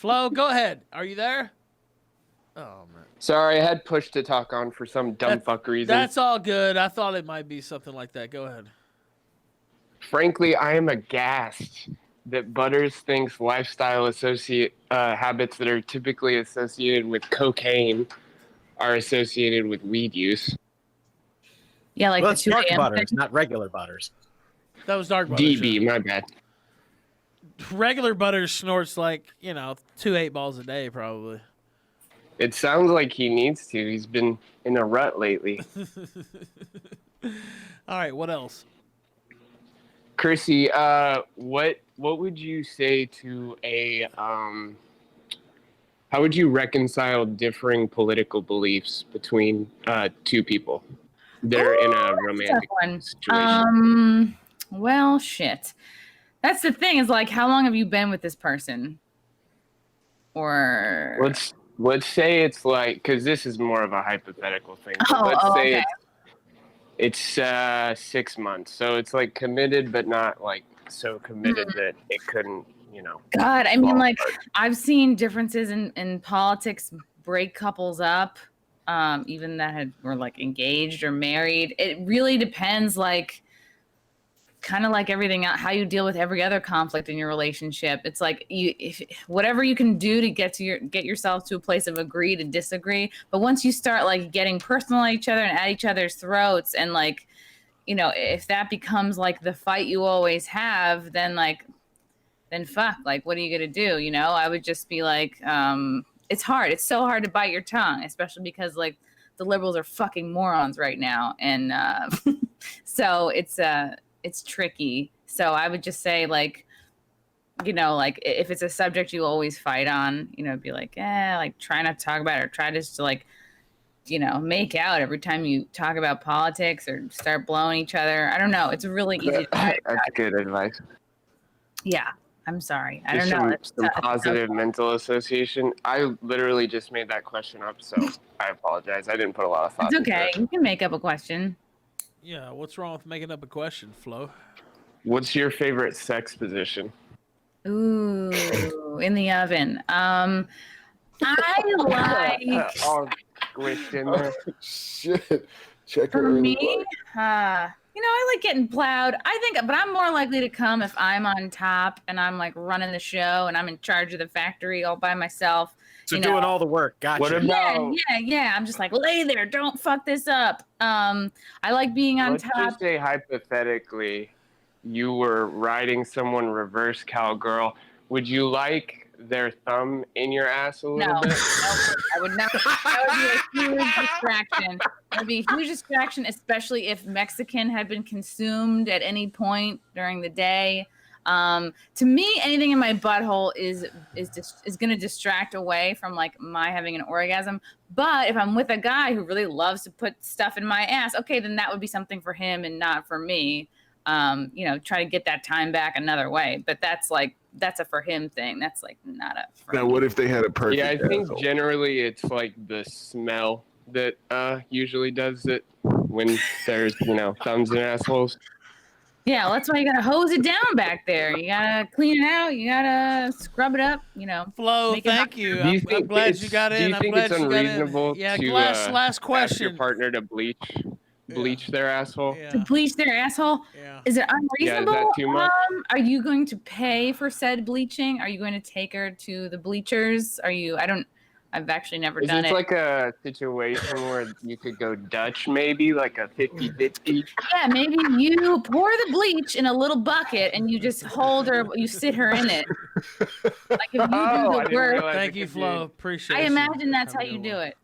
Flo, go ahead. Are you there? Oh, man. Sorry, I had push to talk on for some dumb fuck reason. That's all good. I thought it might be something like that. Go ahead. Frankly, I am aghast that Butters thinks lifestyle habits that are typically associated with cocaine are associated with weed use. Yeah, like it's dark Butters, not regular Butters. That was dark Butters. DB, my bad. Regular Butters snorts like, 2 8-balls a day, probably. It sounds like he needs to. He's been in a rut lately. All right, what else? Chrissy, what would you say to how would you reconcile differing political beliefs between two people? They're in a romantic situation. Well, shit. That's the thing, is like, how long have you been with this person? Or let's say it's like, because this is more of a hypothetical thing. Let's say okay. it's 6 months, so it's like committed, but not like so committed that it couldn't, God, I mean, like, I've seen differences in politics break couples up, even that were like engaged or married. It really depends, like, kind of like everything else, how you deal with every other conflict in your relationship. It's like whatever you can do to get yourself to a place of agree to disagree. But once you start like getting personal at each other and at each other's throats, and like, if that becomes like the fight you always have, then fuck, like, what are you gonna do? I would just be like, it's hard. It's so hard to bite your tongue, especially because like the liberals are fucking morons right now, and so it's tricky. So I would just say, like, like, if it's a subject you always fight on, be like, like, try not to talk about it, or try just to, like, make out every time you talk about politics or start blowing each other. I don't know. It's really easy. That's good advice. Yeah. I'm sorry. I Just don't know. Some positive mental association. I literally just made that question up, so I apologize. I didn't put a lot of thought into it. It's okay. You can make up a question. Yeah, what's wrong with making up a question, Flo? What's your favorite sex position? Ooh, in the oven. I like. All squished in there. Shit. Check For me, I like getting plowed. But I'm more likely to come if I'm on top and I'm like running the show and I'm in charge of the factory all by myself. So doing all the work. Gotcha. What about? Yeah. I'm just like, lay there, don't fuck this up. I like being on top. Let's just say hypothetically, you were riding someone reverse cowgirl. Would you like their thumb in your ass a little bit? No, I would not. That would be a huge distraction. That would be a huge distraction, especially if Mexican had been consumed at any point during the day. To me, anything in my butthole is going to distract away from like my having an orgasm. But if I'm with a guy who really loves to put stuff in my ass, okay, then that would be something for him and not for me. Try to get that time back another way. But that's a for him thing. That's like not a for now me. what if they had a perfect Yeah, I think asshole? generally it's like the smell that usually does it when there's thumbs and assholes. Yeah, well, that's why you gotta hose it down back there. You gotta clean it out. You gotta scrub it up. Flo, thank you. I'm glad you got in. Do you think it's unreasonable to last question. ask your partner to bleach their asshole? To bleach their asshole? Yeah. Is it unreasonable? Yeah, is that too much? Are you going to pay for said bleaching? Are you going to take her to the bleachers? I've actually never done it. Is it like a situation where you could go Dutch, maybe like a 50-50? Yeah, maybe you pour the bleach in a little bucket and you just hold her, you sit her in it. Like if you do the work. Thank you, Flo. Appreciate it. I imagine that's how you do it.